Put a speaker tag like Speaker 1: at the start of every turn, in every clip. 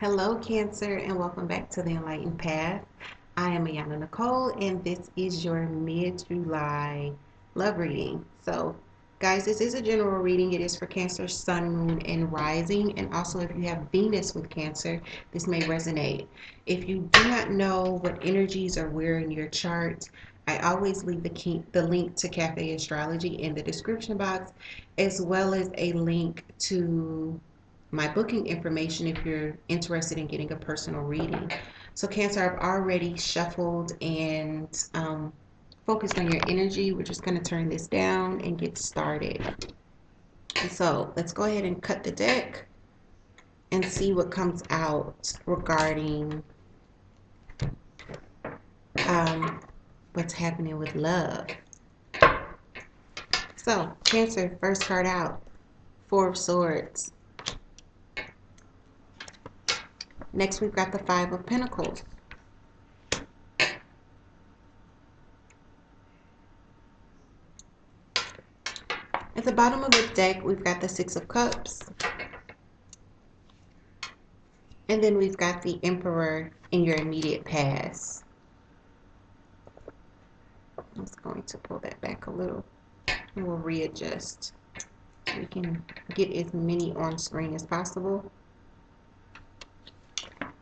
Speaker 1: Hello, Cancer, and welcome back to the Enlightened Path. I am Ayana Nicole, and this is your mid-July love reading. So, guys, this is a general reading. It is for Cancer, Sun, Moon, and Rising. And also, if you have Venus with Cancer, this may resonate. If you do not know what energies are where in your chart, I always leave the link to Café Astrology in the description box, as well as a link to my booking information if you're interested in getting a personal reading. So, Cancer, I've already shuffled and focused on your energy. We're just going to turn this down and get started. So, let's go ahead and cut the deck and see what comes out regarding what's happening with love. So, Cancer, first card out, Four of Swords. Next, we've got the Five of Pentacles. At the bottom of the deck, we've got the Six of Cups. And then we've got the Emperor in your immediate past. I'm just going to pull that back a little and we'll readjust. We can get as many on screen as possible.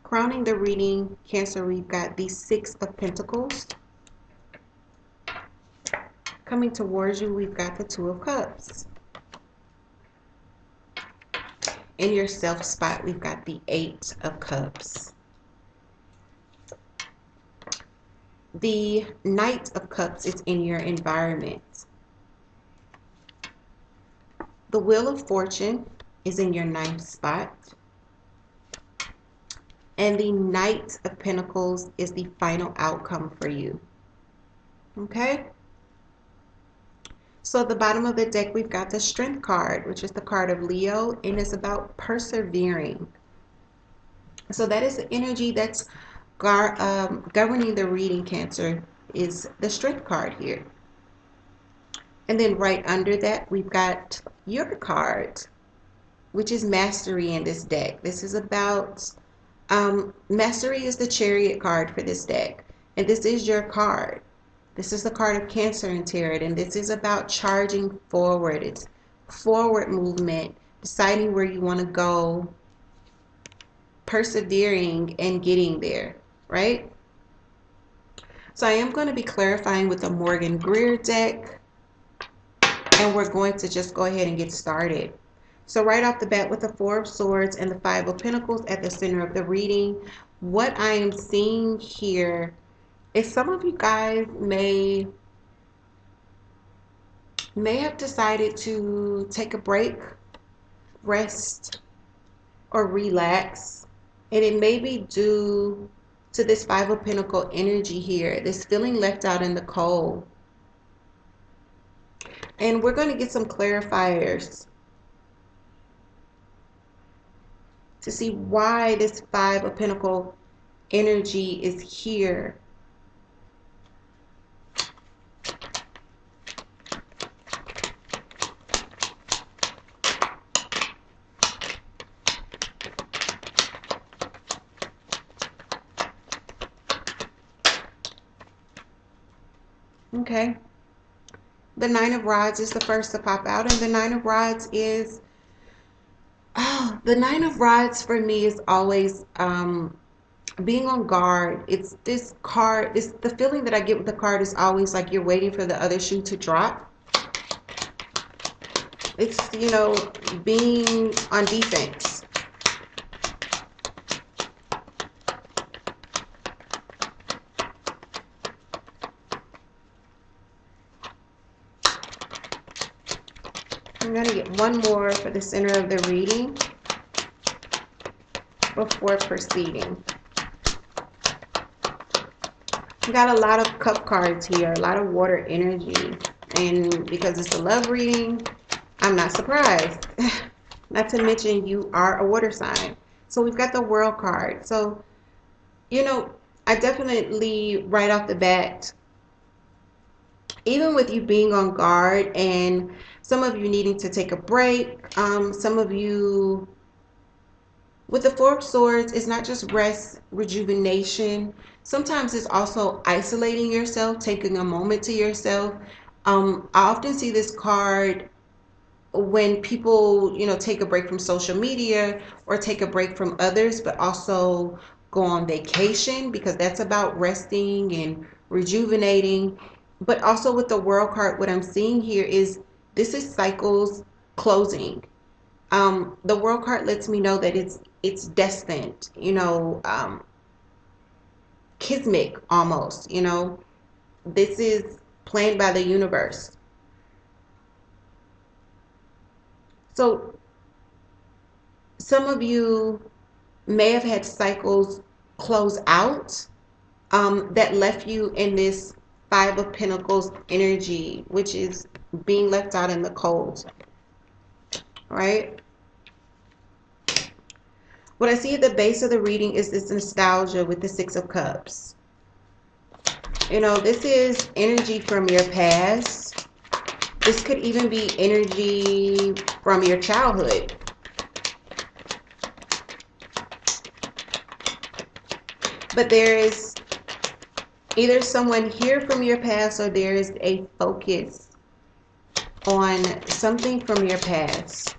Speaker 1: Crowning the reading, Cancer, we've got the Six of Pentacles. Coming towards you, we've got the Two of Cups. In your self spot, we've got the Eight of Cups. The Knight of Cups is in your environment. The Wheel of Fortune is in your ninth spot. And the Knight of Pentacles is the final outcome for you. Okay? So at the bottom of the deck, we've got the Strength card, which is the card of Leo, and it's about persevering. So that is the energy that's governing the reading, Cancer, is the Strength card here. And then right under that, we've got your card, which is Mastery in this deck. This is about, Mastery is the Chariot card for this deck. And this is your card. This is the card of Cancer in Tarot, and this is about charging forward. It's forward movement, deciding where you want to go, persevering and getting there, right? So I am going to be clarifying with the Morgan Greer deck, and we're going to just go ahead and get started. So right off the bat, with the Four of Swords and the Five of Pentacles at the center of the reading, what I am seeing here is some of you guys may have decided to take a break, rest, or relax. And it may be due to this Five of Pentacles energy here, this feeling left out in the cold. And we're going to get some clarifiers to see why this Five of Pentacles energy is here. Okay. The Nine of Rods is the first to pop out, and the Nine of Rods is, the Nine of Rods for me is always being on guard. It's this card, it's the feeling that I get with the card is always like you're waiting for the other shoe to drop. It's, you know, being on defense. I'm going to get one more for the center of the reading before proceeding. We got a lot of cup cards here, a lot of water energy. And because it's a love reading, I'm not surprised. Not to mention you are a water sign. So we've got the World card. So, you know, I definitely, right off the bat, even with you being on guard and some of you needing to take a break, some of you With the Four of Swords, it's not just rest, rejuvenation. Sometimes it's also isolating yourself, taking a moment to yourself. I often see this card when people, take a break from social media or take a break from others, but also go on vacation, because that's about resting and rejuvenating. But also with the World card, what I'm seeing here is this is cycles closing. The World card lets me know that it's destined, kismic almost, this is planned by the universe. So some of you may have had cycles close out, that left you in this Five of Pentacles energy, which is being left out in the cold, right? What I see at the base of the reading is this nostalgia with the Six of Cups. This is energy from your past. This could even be energy from your childhood. But there is either someone here from your past, or there is a focus on something from your past.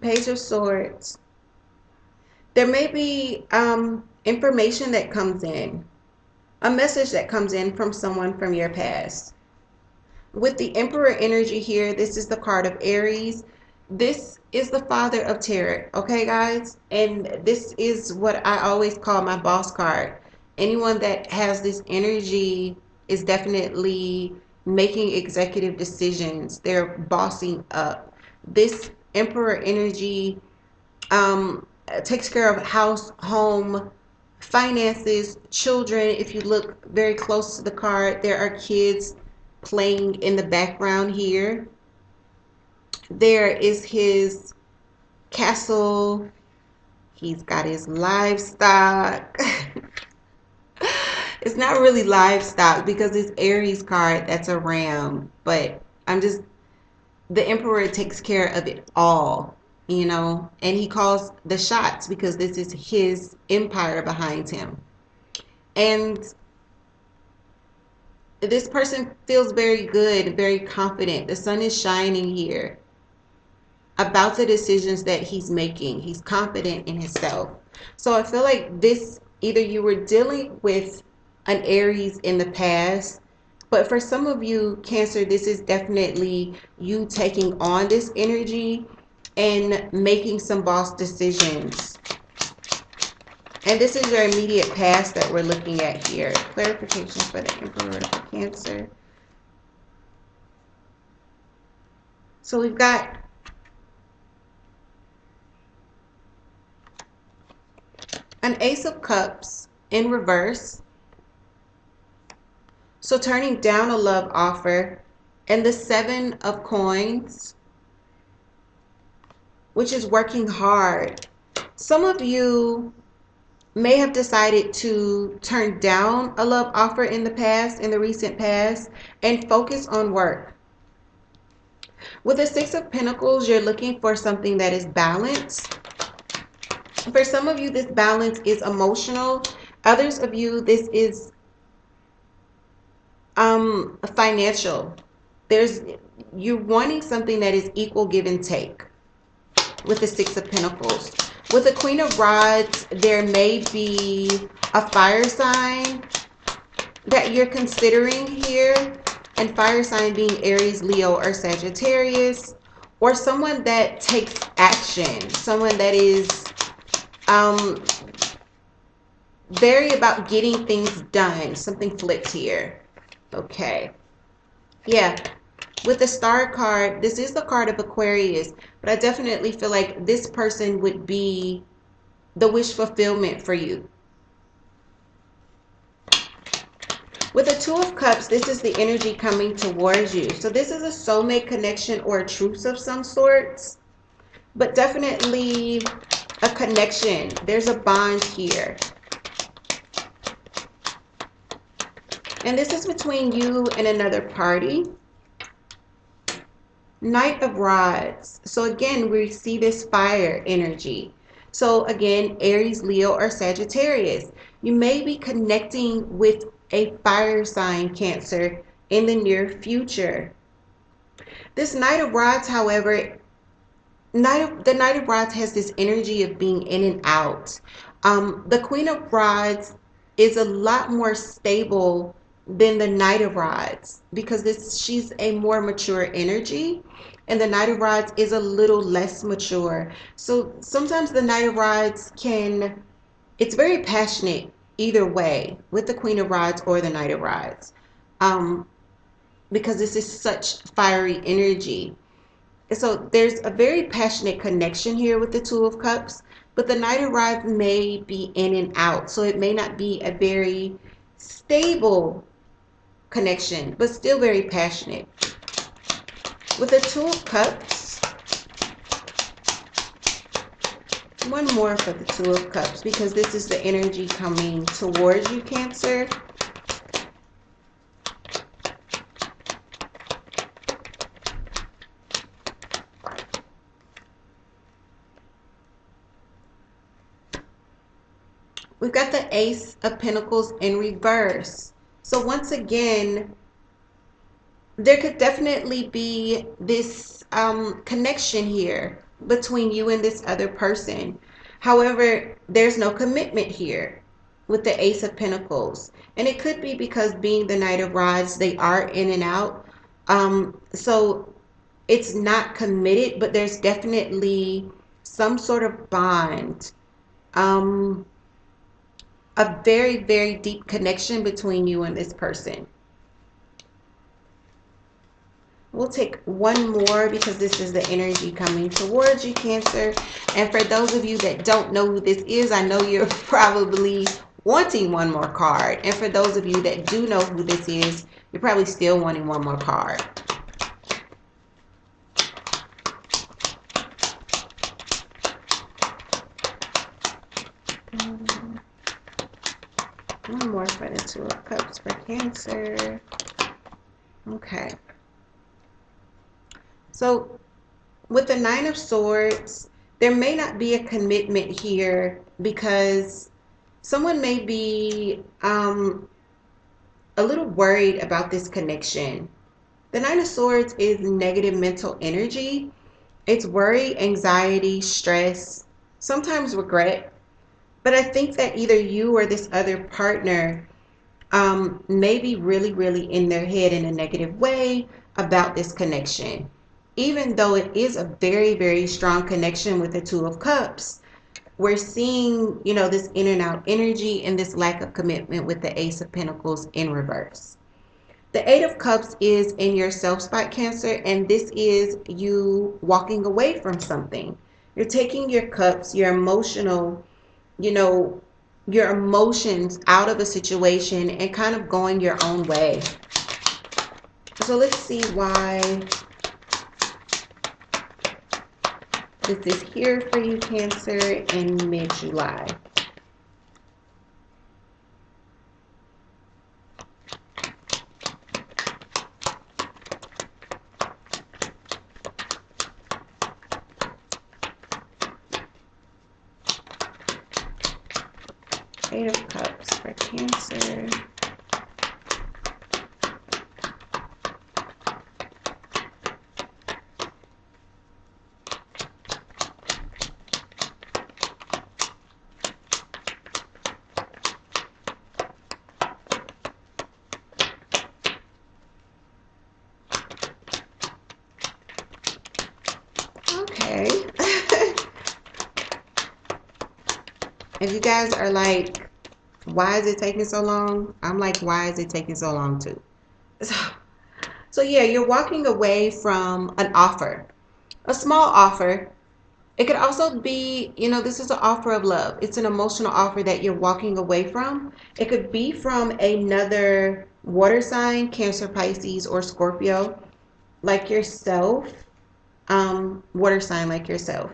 Speaker 1: Page of Swords. There may be information that comes in, a message that comes in from someone from your past. With the Emperor energy here, this is the card of Aries. This is the father of tarot, okay, guys? And this is what I always call my boss card. Anyone that has this energy is definitely making executive decisions. They're bossing up. This Emperor energy takes care of house, home, finances, children. If you look very close to the card, there are kids playing in the background here. There is his castle. He's got his livestock. It's not really livestock because it's Aries card. That's a ram. But the Emperor takes care of it all, and he calls the shots because this is his empire behind him. And this person feels very good, very confident. The sun is shining here about the decisions that he's making. He's confident in himself. So I feel like this, either you were dealing with an Aries in the past, but for some of you, Cancer, this is definitely you taking on this energy and making some boss decisions. And this is your immediate past that we're looking at here. Clarification for the Emperor for Cancer. So we've got an Ace of Cups in reverse. So turning down a love offer, and the Seven of Coins, which is working hard. Some of you may have decided to turn down a love offer in the recent past, and focus on work. With the Six of Pentacles, you're looking for something that is balanced. For some of you, this balance is emotional. Others of you, this is financial. You're wanting something that is equal give and take with the Six of Pentacles. With the Queen of Rods, there may be a fire sign that you're considering here, and fire sign being Aries, Leo, or Sagittarius, or someone that takes action, someone that is very about getting things done. Something flipped here. Okay. Yeah. With the Star card, this is the card of Aquarius, but I definitely feel like this person would be the wish fulfillment for you. With the Two of Cups, this is the energy coming towards you. So this is a soulmate connection or a truce of some sorts. but definitely a connection. There's a bond here. And this is between you and another party. Knight of Rods. So again, we see this fire energy. So again, Aries, Leo, or Sagittarius. You may be connecting with a fire sign, Cancer, in the near future. This Knight of Rods, however, the Knight of Rods has this energy of being in and out. The Queen of Rods is a lot more stable than the Knight of Rods because she's a more mature energy, and the Knight of Rods is a little less mature. So sometimes the Knight of Rods it's very passionate either way with the Queen of Rods or the Knight of Rods, because this is such fiery energy. So there's a very passionate connection here with the Two of Cups, but the Knight of Rods may be in and out. So it may not be a very stable connection, but still very passionate. With the Two of Cups, one more for the Two of Cups, because this is the energy coming towards you, Cancer. We've got the Ace of Pentacles in reverse. So once again, there could definitely be this connection here between you and this other person. However, there's no commitment here with the Ace of Pentacles. And it could be because being the Knight of Rods, they are in and out. So it's not committed, but there's definitely some sort of bond. A very, very deep connection between you and this person. We'll take one more because this is the energy coming towards you, Cancer. And for those of you that don't know who this is, I know you're probably wanting one more card. And for those of you that do know who this is, you're probably still wanting one more card. One more for the Two of Cups for Cancer. Okay. So with the Nine of Swords, there may not be a commitment here because someone may be a little worried about this connection. The Nine of Swords is negative mental energy. It's worry, anxiety, stress, sometimes regret. But I think that either you or this other partner may be really, really in their head in a negative way about this connection. Even though it is a very, very strong connection with the Two of Cups, we're seeing, this in and out energy and this lack of commitment with the Ace of Pentacles in reverse. The Eight of Cups is in your self spot, Cancer, and this is you walking away from something. You're taking your cups, your emotional, your emotions out of a situation and kind of going your own way. So let's see why this is here for you, Cancer, in mid-July. Eight of Cups for Cancer. Okay. If you guys are like, why is it taking so long? I'm like, why is it taking so long too? So yeah, you're walking away from an offer, a small offer. It could also be, this is an offer of love. It's an emotional offer that you're walking away from. It could be from another water sign, Cancer, Pisces, or Scorpio, like yourself, water sign like yourself.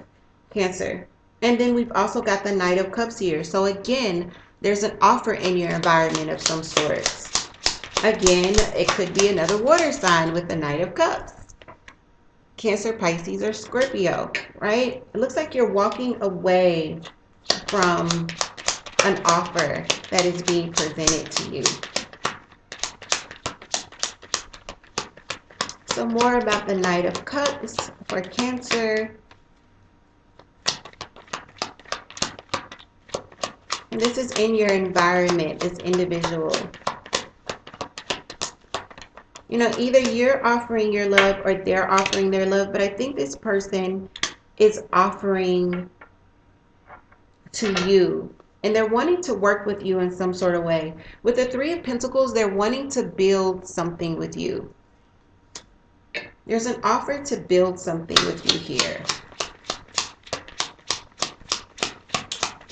Speaker 1: Cancer. And then we've also got the Knight of Cups here. So again, there's an offer in your environment of some sorts. Again, it could be another water sign with the Knight of Cups. Cancer, Pisces, or Scorpio, right? It looks like you're walking away from an offer that is being presented to you. So more about the Knight of Cups for Cancer. And this is in your environment, this individual. You know, either you're offering your love or they're offering their love, but I think this person is offering to you. And they're wanting to work with you in some sort of way. With the Three of Pentacles, they're wanting to build something with you. There's an offer to build something with you here.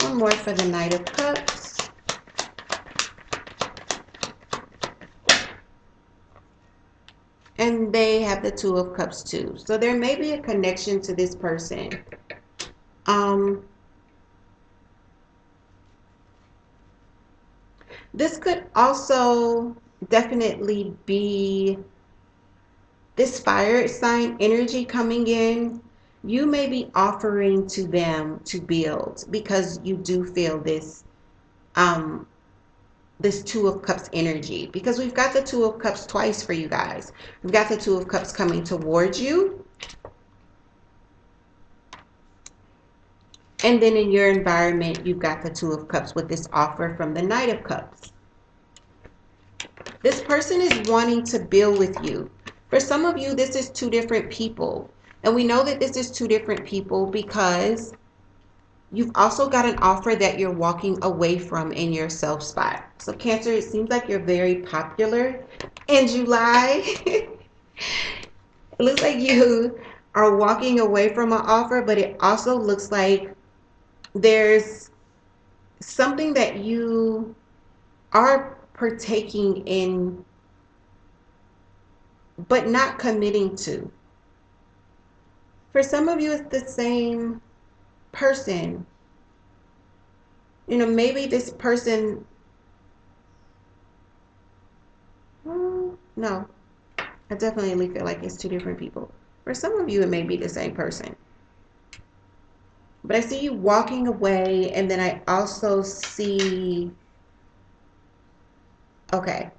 Speaker 1: One more for the Knight of Cups. And they have the Two of Cups too. So there may be a connection to this person. This could also definitely be this fire sign energy coming in. You may be offering to them to build because you do feel this this Two of Cups energy, because we've got the Two of Cups twice for you guys. We've got the Two of Cups coming towards you, and then in your environment you've got the Two of Cups with this offer from the Knight of Cups. This person is wanting to build with you. For some of you, this is two different people, and we know that this is two different people because you've also got an offer that you're walking away from in your self spot. So Cancer, it seems like you're very popular in July. It looks like you are walking away from an offer, but it also looks like there's something that you are partaking in, but not committing to. For some of you, it's the same person. You know, maybe this person, no, I definitely feel like it's two different people. For some of you, it may be the same person. But I see you walking away, and then I also see, okay.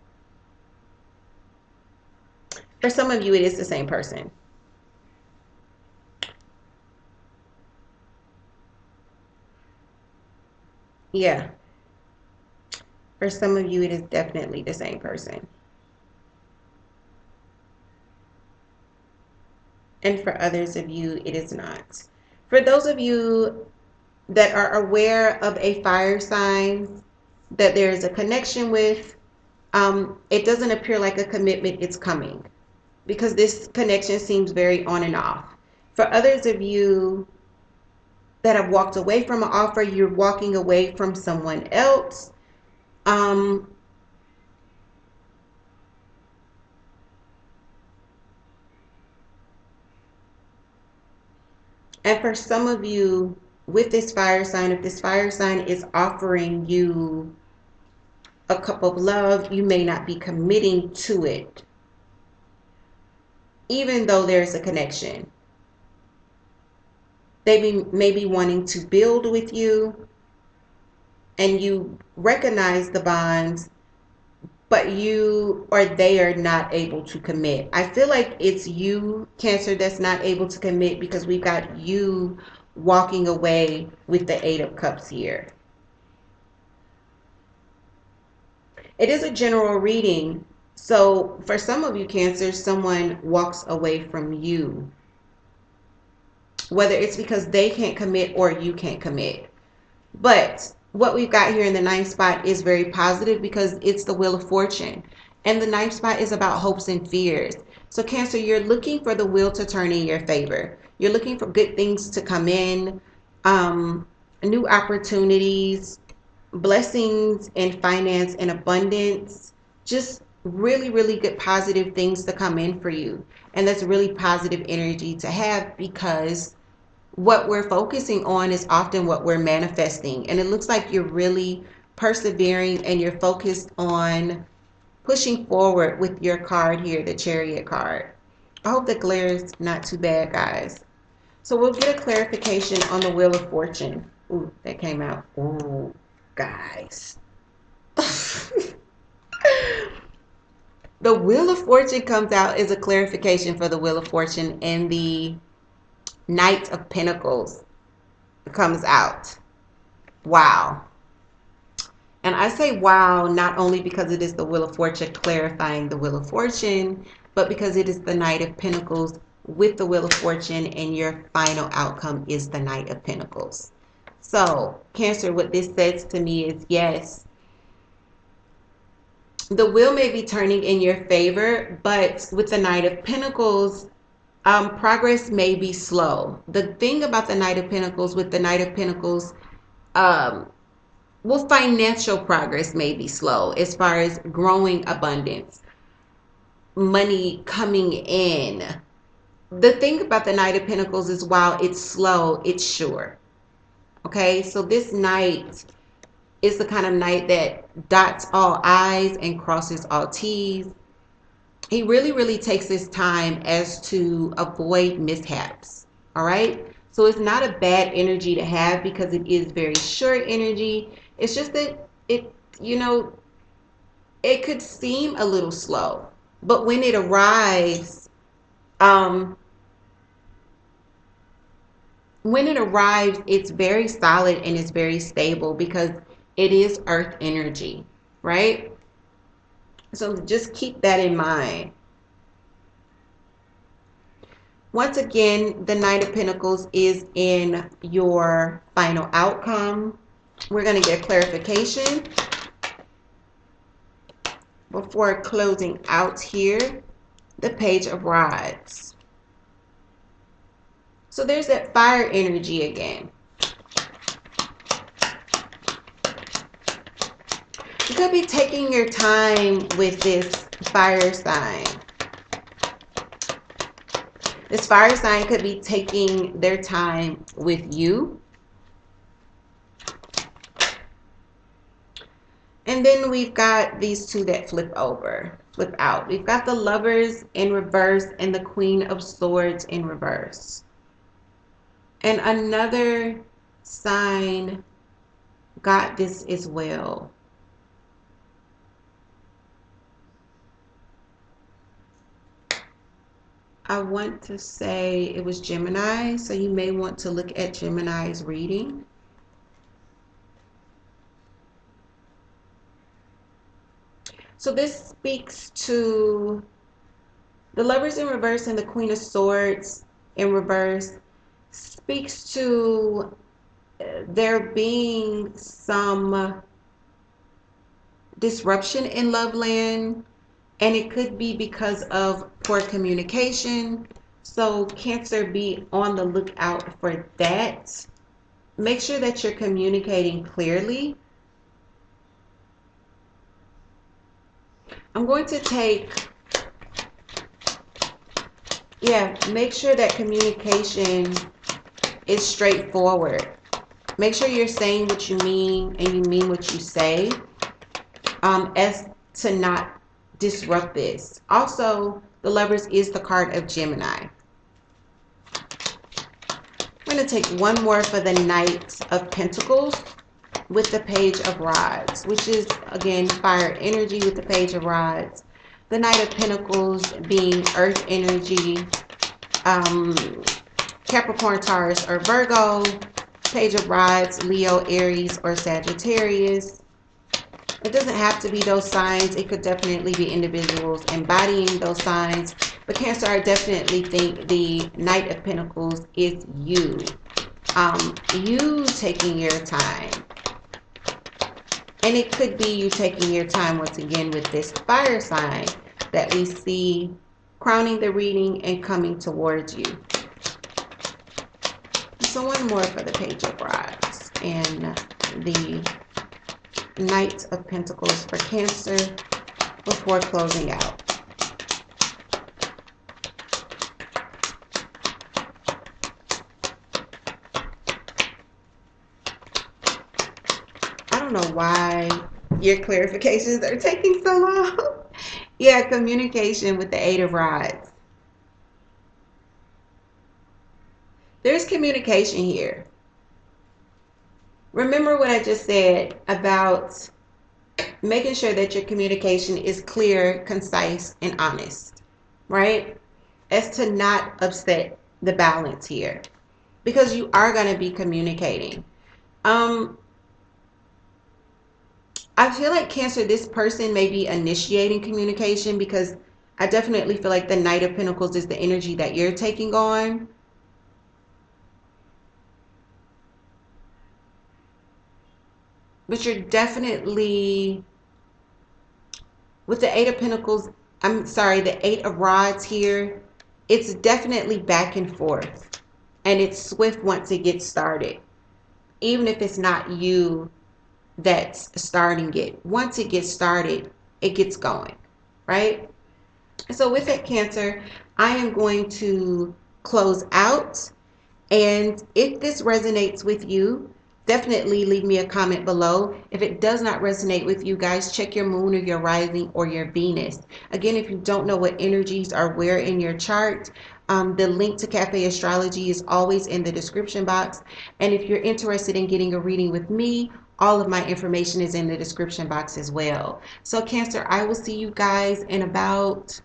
Speaker 1: For some of you, it is the same person. Yeah. For some of you, it is definitely the same person. And for others of you, it is not. For those of you that are aware of a fire sign that there is a connection with, it doesn't appear like a commitment. It's coming because this connection seems very on and off. For others of you that have walked away from an offer, you're walking away from someone else. And for some of you with this fire sign, if this fire sign is offering you a cup of love, you may not be committing to it, even though there's a connection. They may be wanting to build with you, and you recognize the bonds, but you or they are not able to commit. I feel like it's you, Cancer, that's not able to commit because we've got you walking away with the Eight of Cups here. It is a general reading. So for some of you, Cancer, someone walks away from you, whether it's because they can't commit or you can't commit. But what we've got here in the ninth spot is very positive because it's the Wheel of Fortune. And the ninth spot is about hopes and fears. So Cancer, you're looking for the wheel to turn in your favor. You're looking for good things to come in, new opportunities, blessings and finance and abundance, just really, really good positive things to come in for you. And that's really positive energy to have because what we're focusing on is often what we're manifesting. And it looks like you're really persevering and you're focused on pushing forward with your card here, the Chariot card. I hope the glare is not too bad, guys. So we'll get a clarification on the Wheel of Fortune. Ooh, that came out. Ooh, guys. The Wheel of Fortune comes out as a clarification for the Wheel of Fortune, and the Knight of Pentacles comes out. Wow. And I say wow not only because it is the Wheel of Fortune clarifying the Wheel of Fortune, but because it is the Knight of Pentacles with the Wheel of Fortune, and your final outcome is the Knight of Pentacles. So, Cancer, what this says to me is yes, the wheel may be turning in your favor, but with the Knight of Pentacles, progress may be slow. The thing about the Knight of Pentacles, with the Knight of Pentacles, well, financial progress may be slow as far as growing abundance, money coming in. The thing about the Knight of Pentacles is while it's slow, it's sure. Okay, so this Knight is the kind of Knight that dots all I's and crosses all T's. He really, really takes his time as to avoid mishaps. All right. So it's not a bad energy to have because it is very sure energy. It's just that it, it could seem a little slow, but when it arrives, it's very solid and it's very stable because it is earth energy, right? So just keep that in mind. Once again, the Knight of Pentacles is in your final outcome. We're going to get clarification before closing out here. The Page of Rods. So there's that fire energy again. You could be taking your time with this fire sign. This fire sign could be taking their time with you. And then we've got these two that flip out. We've got the Lovers in reverse and the Queen of Swords in reverse. And another sign got this as well. I want to say it was Gemini, so you may want to look at Gemini's reading. So this speaks to the Lovers in reverse and the Queen of Swords in reverse, speaks to there being some disruption in love land, and it could be because of poor communication. So Cancer, be on the lookout for that. Make sure that you're communicating clearly. I'm going to take, make sure that communication is straightforward. Make sure you're saying what you mean and you mean what you say, as to not disrupt this. Also, the Lovers is the card of Gemini. I'm going to take one more for the Knight of Pentacles with the Page of Rods, which is, again, fire energy with the Page of Rods. The Knight of Pentacles being earth energy, Capricorn, Taurus, or Virgo. Page of Rods, Leo, Aries, or Sagittarius. It doesn't have to be those signs. It could definitely be individuals embodying those signs. But Cancer, I definitely think the Knight of Pentacles is you. You taking your time. And it could be you taking your time once again with this fire sign that we see crowning the reading and coming towards you. So one more for the Page of Rods and the Knight of Pentacles for Cancer before closing out. don't know why your clarifications are taking so long. Yeah, communication with the Eight of Rods. There's communication here. Remember what I just said about making sure that your communication is clear, concise, and honest, right? As to not upset the balance here, because you are going to be communicating. I feel like Cancer, this person may be initiating communication, because I definitely feel like the Knight of Pentacles is the energy that you're taking on. But you're definitely, with the Eight of Pentacles, I'm sorry, the Eight of Rods here, it's definitely back and forth. And it's swift once it gets started. Even if it's not you that's starting it. Once it gets started, it gets going, right? So with that, Cancer, I am going to close out. And if this resonates with you, definitely leave me a comment below. If it does not resonate with you guys, check your moon or your rising or your Venus. Again, if you don't know what energies are where in your chart, the link to Café Astrology is always in the description box. And if you're interested in getting a reading with me, all of my information is in the description box as well. So Cancer, I will see you guys in about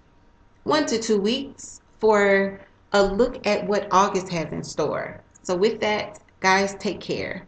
Speaker 1: 1 to 2 weeks for a look at what August has in store. So with that, guys, take care.